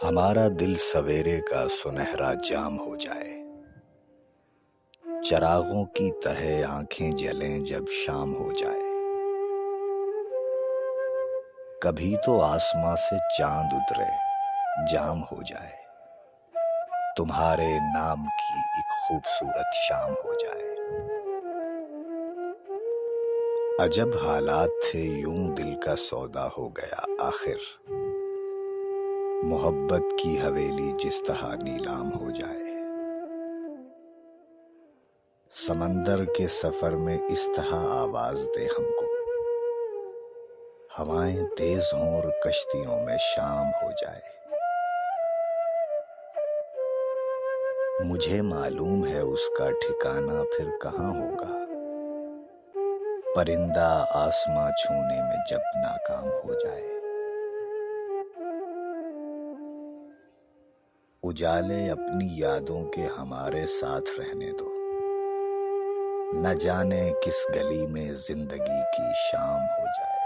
ہمارا دل سویرے کا سنہرا جام ہو جائے، چراغوں کی طرح آنکھیں جلیں جب شام ہو جائے۔ کبھی تو آسماں سے چاند اترے، جام ہو جائے، تمہارے نام کی ایک خوبصورت شام ہو جائے۔ عجب حالات تھے، یوں دل کا سودا ہو گیا آخر، محبت کی حویلی جس طرح نیلام ہو جائے۔ سمندر کے سفر میں اس طرح آواز دے ہم کو، ہوائیں تیز ہوں اور کشتیوں میں شام ہو جائے۔ مجھے معلوم ہے اس کا ٹھکانہ پھر کہاں ہوگا، پرندہ آسماں چھونے میں جب ناکام ہو جائے۔ اجالے اپنی یادوں کے ہمارے ساتھ رہنے دو، نہ جانے کس گلی میں زندگی کی شام ہو جائے۔